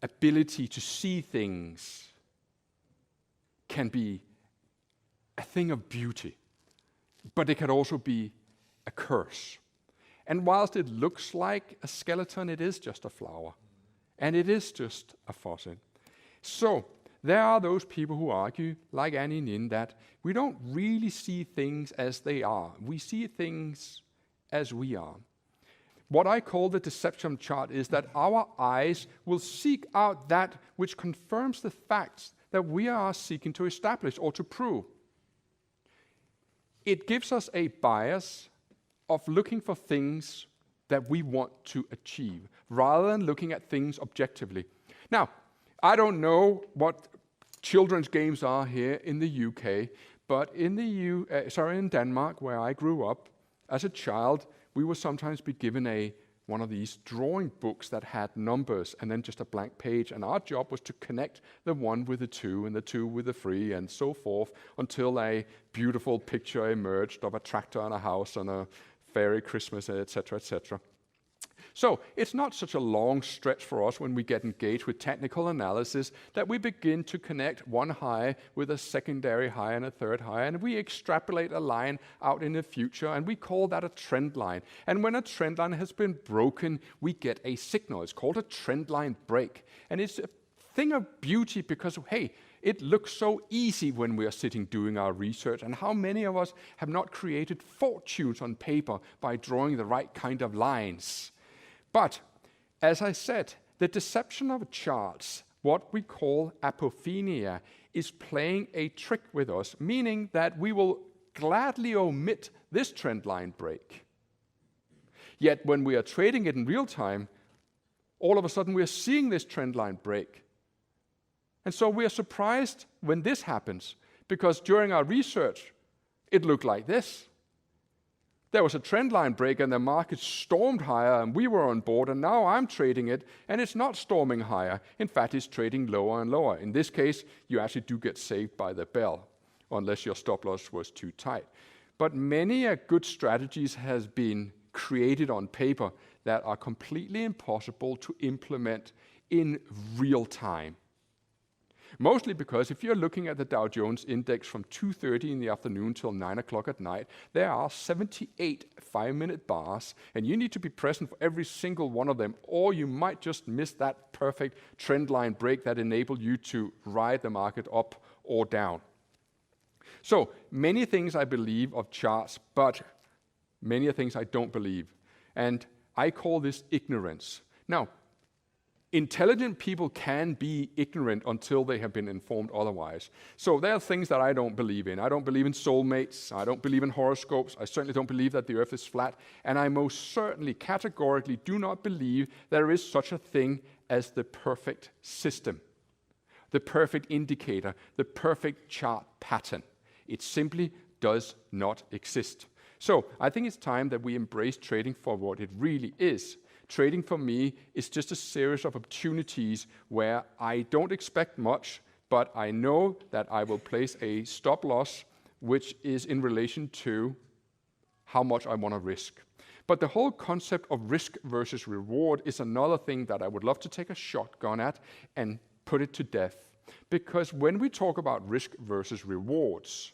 ability to see things can be a thing of beauty, but it can also be a curse. And whilst it looks like a skeleton, it is just a flower. And it is just a fossil. So, there are those people who argue, like Annie Nin, that we don't really see things as they are. We see things as we are. What I call the deception chart is that our eyes will seek out that which confirms the facts that we are seeking to establish or to prove. It gives us a bias of looking for things that we want to achieve, rather than looking at things objectively. Now, I don't know what children's games are here in the UK, but in in Denmark, where I grew up, as a child, we would sometimes be given one of these drawing books that had numbers and then just a blank page, and our job was to connect the 1 with the 2 and the 2 with the 3 and so forth until a beautiful picture emerged of a tractor and a house and a fairy Christmas, etc., etc. So it's not such a long stretch for us when we get engaged with technical analysis that we begin to connect one high with a secondary high and a third high, and we extrapolate a line out in the future, and we call that a trend line. And when a trend line has been broken, we get a signal. It's called a trend line break. And it's a thing of beauty because, hey, it looks so easy when we are sitting doing our research, and how many of us have not created fortunes on paper by drawing the right kind of lines? But, as I said, the deception of charts, what we call apophenia, is playing a trick with us, meaning that we will gladly omit this trend line break. Yet when we are trading it in real time, all of a sudden we are seeing this trend line break. And so we are surprised when this happens, because during our research, it looked like this. There was a trend line break and the market stormed higher and we were on board, and now I'm trading it and it's not storming higher. In fact, it's trading lower and lower. In this case, you actually do get saved by the bell, unless your stop loss was too tight. But many good strategies has been created on paper that are completely impossible to implement in real time. Mostly because if you're looking at the Dow Jones index from 2:30 in the afternoon till 9 o'clock at night, there are 78 5-minute bars, and you need to be present for every single one of them, or you might just miss that perfect trend line break that enabled you to ride the market up or down. So, many things I believe of charts, but many things I don't believe. And I call this ignorance. Now, intelligent people can be ignorant until they have been informed otherwise. So there are things that I don't believe in. I don't believe in soulmates. I don't believe in horoscopes. I certainly don't believe that the earth is flat. And I most certainly, categorically, do not believe there is such a thing as the perfect system, the perfect indicator, the perfect chart pattern. It simply does not exist. So I think it's time that we embrace trading for what it really is. Trading for me is just a series of opportunities where I don't expect much, but I know that I will place a stop loss, which is in relation to how much I want to risk. But the whole concept of risk versus reward is another thing that I would love to take a shotgun at and put it to death. Because when we talk about risk versus rewards,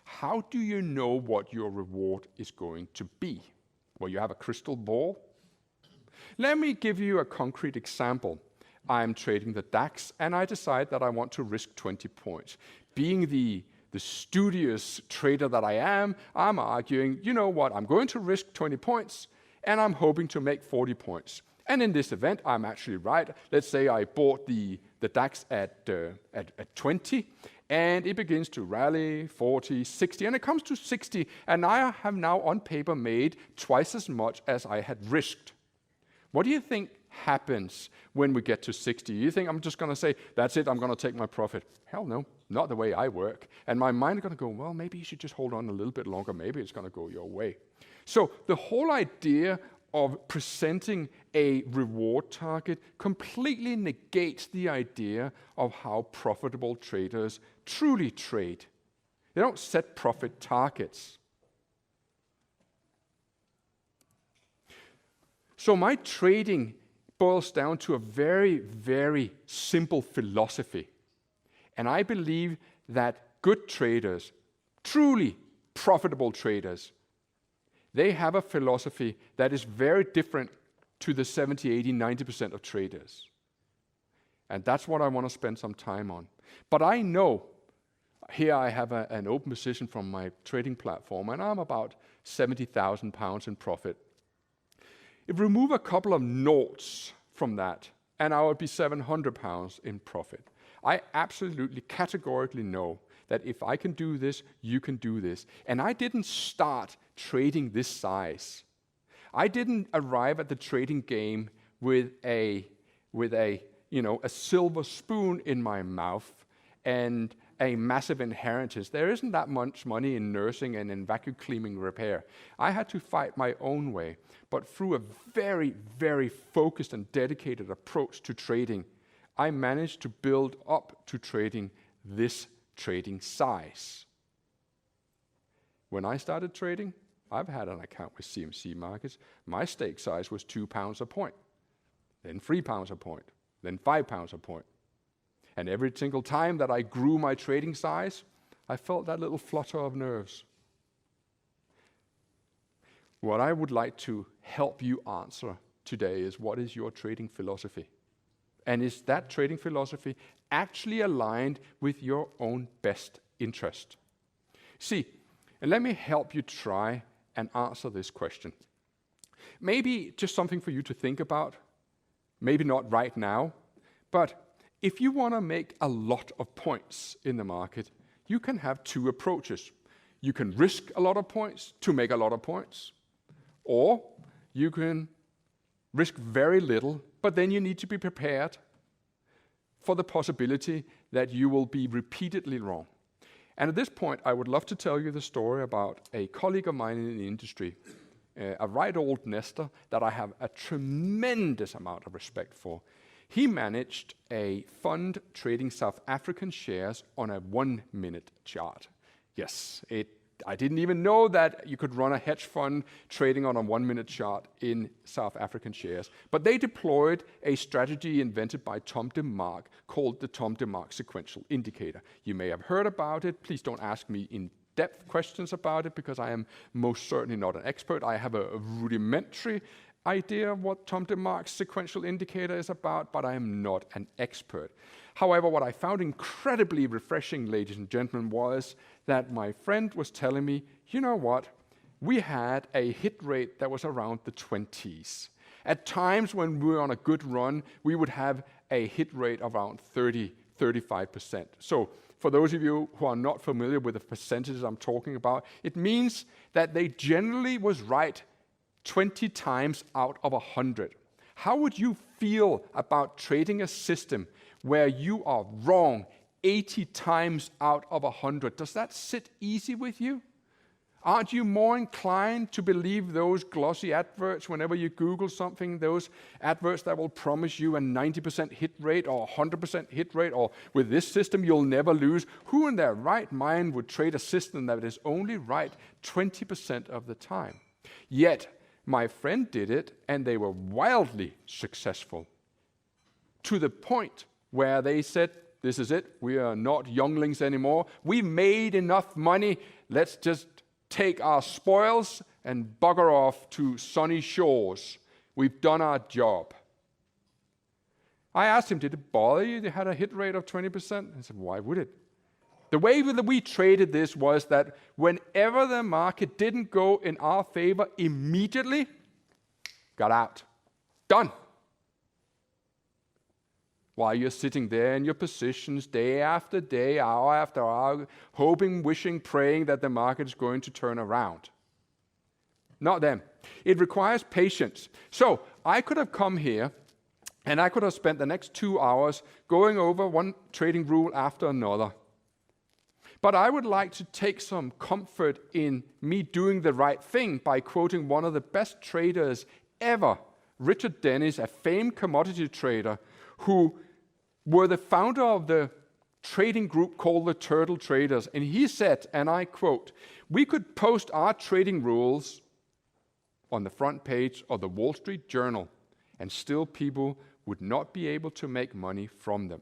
how do you know what your reward is going to be? Well, you have a crystal ball. Let me give you a concrete example. I'm trading the DAX, and I decide that I want to risk 20 points. Being the studious trader that I am, I'm arguing, you know what, I'm going to risk 20 points, and I'm hoping to make 40 points. And in this event, I'm actually right. Let's say I bought the DAX at 20, and it begins to rally 40, 60, and it comes to 60, and I have now on paper made twice as much as I had risked. What do you think happens when we get to 60? You think I'm just going to say, that's it, I'm going to take my profit? Hell no, not the way I work. And my mind is going to go, well, maybe you should just hold on a little bit longer. Maybe it's going to go your way. So the whole idea of presenting a reward target completely negates the idea of how profitable traders truly trade. They don't set profit targets. So my trading boils down to a very, very simple philosophy. And I believe that good traders, truly profitable traders, they have a philosophy that is very different to the 70, 80, 90% of traders. And that's what I want to spend some time on. But I know, here I have an open position from my trading platform, and I'm about 70,000 pounds in profit. If we remove a couple of noughts from that, and I would be 700 pounds in profit. I absolutely, categorically know that if I can do this, you can do this. And I didn't start trading this size. I didn't arrive at the trading game with a silver spoon in my mouth and a massive inheritance. There isn't that much money in nursing and in vacuum cleaning repair. I had to fight my own way, but through a very, very focused and dedicated approach to trading, I managed to build up to trading this trading size. When I started trading, I've had an account with CMC Markets. My stake size was £2 a point, then £3 a point, then £5 a point. And every single time that I grew my trading size, I felt that little flutter of nerves. What I would like to help you answer today is, what is your trading philosophy? And is that trading philosophy actually aligned with your own best interest? See, and let me help you try and answer this question. Maybe just something for you to think about, maybe not right now, but if you want to make a lot of points in the market, you can have two approaches. You can risk a lot of points to make a lot of points, or you can risk very little, but then you need to be prepared for the possibility that you will be repeatedly wrong. And at this point, I would love to tell you the story about a colleague of mine in the industry, a right old nester that I have a tremendous amount of respect for. He managed a fund trading South African shares on a 1-minute chart. Yes, I didn't even know that you could run a hedge fund trading on a 1-minute chart in South African shares. But they deployed a strategy invented by Tom DeMark called the Tom DeMark sequential indicator. You may have heard about it. Please don't ask me in-depth questions about it, because I am most certainly not an expert. I have a rudimentary idea of what Tom DeMark's sequential indicator is about, but I am not an expert. However, what I found incredibly refreshing, ladies and gentlemen, was that my friend was telling me, you know what, we had a hit rate that was around the 20s. At times when we were on a good run, we would have a hit rate around 30-35%. So for those of you who are not familiar with the percentages I'm talking about, it means that they generally was right 20 times out of 100. How would you feel about trading a system where you are wrong 80 times out of 100? Does that sit easy with you? Aren't you more inclined to believe those glossy adverts whenever you Google something, those adverts that will promise you a 90% hit rate or 100% hit rate, or with this system you'll never lose? Who in their right mind would trade a system that is only right 20% of the time? Yet, my friend did it, and they were wildly successful, to the point where they said, this is it, we are not younglings anymore, we made enough money, let's just take our spoils and bugger off to sunny shores. We've done our job. I asked him, did it bother you? They had a hit rate of 20%. I said, why would it? The way that we traded this was that whenever the market didn't go in our favor immediately, got out. Done. While you're sitting there in your positions day after day, hour after hour, hoping, wishing, praying that the market is going to turn around. Not them. It requires patience. So I could have come here and I could have spent the next 2 hours going over one trading rule after another. But I would like to take some comfort in me doing the right thing by quoting one of the best traders ever, Richard Dennis, a famed commodity trader, who were the founder of the trading group called the Turtle Traders. And he said, and I quote, we could post our trading rules on the front page of the Wall Street Journal, and still people would not be able to make money from them.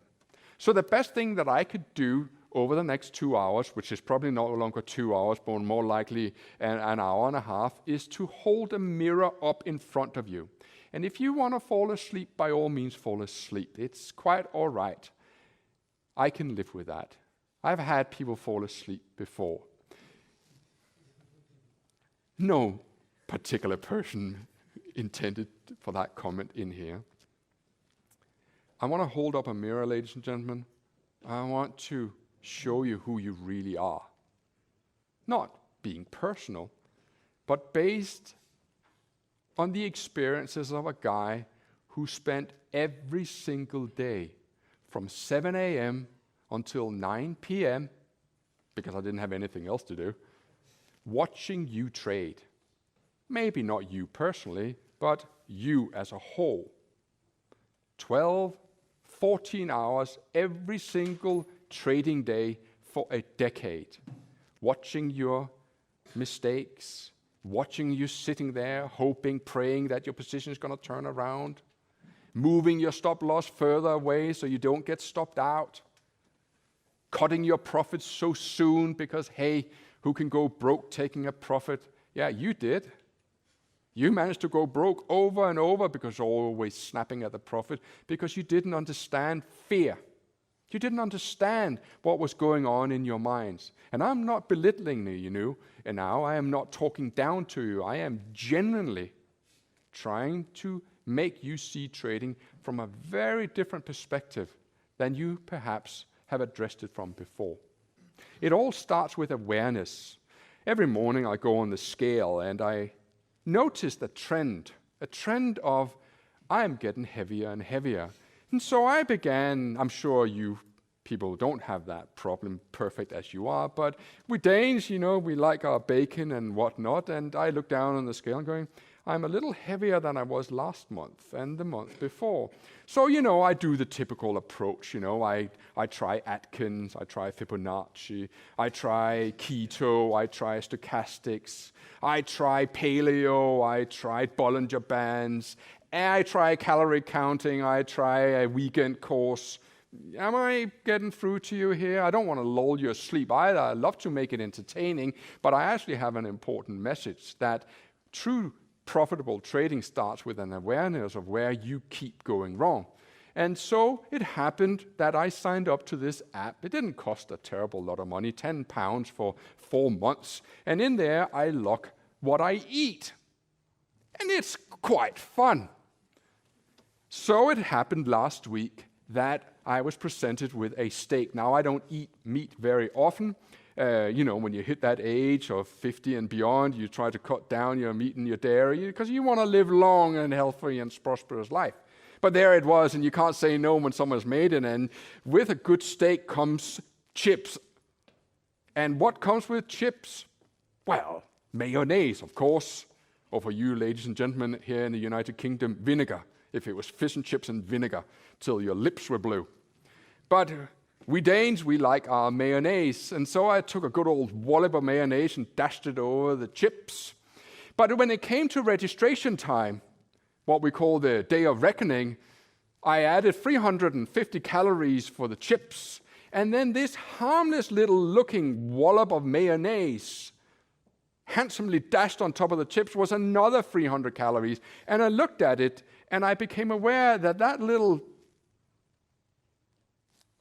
So the best thing that I could do over the next 2 hours, which is probably no longer 2 hours, but more likely an hour and a half, is to hold a mirror up in front of you. And if you want to fall asleep, by all means fall asleep. It's quite all right. I can live with that. I've had people fall asleep before. No particular person intended for that comment in here. I want to hold up a mirror, ladies and gentlemen. I want to show you who you really are. Not being personal, but based on the experiences of a guy who spent every single day from 7 a.m. until 9 p.m., because I didn't have anything else to do, watching you trade. Maybe not you personally, but you as a whole. 12, 14 hours every single trading day for a decade. Watching your mistakes, watching you sitting there, hoping, praying that your position is going to turn around, moving your stop loss further away so you don't get stopped out, cutting your profits so soon because, hey, who can go broke taking a profit? Yeah, you did. You managed to go broke over and over because you're always snapping at the profit because you didn't understand fear. You didn't understand what was going on in your minds. And I'm not belittling you, and now I am not talking down to you. I am genuinely trying to make you see trading from a very different perspective than you perhaps have addressed it from before. It all starts with awareness. Every morning I go on the scale and I noticed a trend of I am getting heavier and heavier. And so I began, I'm sure you people don't have that problem perfect as you are, but we Danes, we like our bacon and whatnot, and I look down on the scale and going, I'm a little heavier than I was last month and the month before. So, I do the typical approach, I try Atkins, I try Fibonacci, I try keto, I try stochastics, I try paleo, I try Bollinger Bands, I try calorie counting, I try a weekend course. Am I getting through to you here? I don't want to lull you asleep either. I love to make it entertaining, but I actually have an important message that true profitable trading starts with an awareness of where you keep going wrong. And so it happened that I signed up to this app. It didn't cost a terrible lot of money, £10 for 4 months. And in there, I log what I eat. And it's quite fun. So it happened last week that I was presented with a steak. Now, I don't eat meat very often. When you hit that age of 50 and beyond, you try to cut down your meat and your dairy because you want to live long and healthy and prosperous life. But there it was, and you can't say no when someone's made it. And with a good steak comes chips. And what comes with chips? Well, mayonnaise, of course. Or for you, ladies and gentlemen, here in the United Kingdom, vinegar. If it was fish and chips and vinegar, till your lips were blue. But we Danes, we like our mayonnaise. And so I took a good old wallop of mayonnaise and dashed it over the chips. But when it came to registration time, what we call the day of reckoning, I added 350 calories for the chips. And then this harmless little looking wallop of mayonnaise, handsomely dashed on top of the chips, was another 300 calories. And I looked at it, and I became aware that that little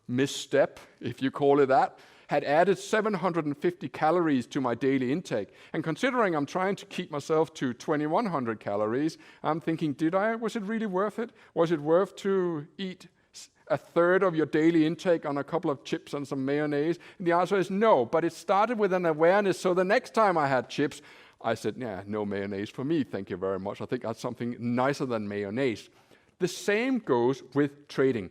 misstep, if you call it that, had added 750 calories to my daily intake. And considering I'm trying to keep myself to 2,100 calories, I'm thinking, was it really worth it? Was it worth to eat a third of your daily intake on a couple of chips and some mayonnaise? And the answer is no, but it started with an awareness. So the next time I had chips, I said, no mayonnaise for me, thank you very much. I think that's something nicer than mayonnaise. The same goes with trading.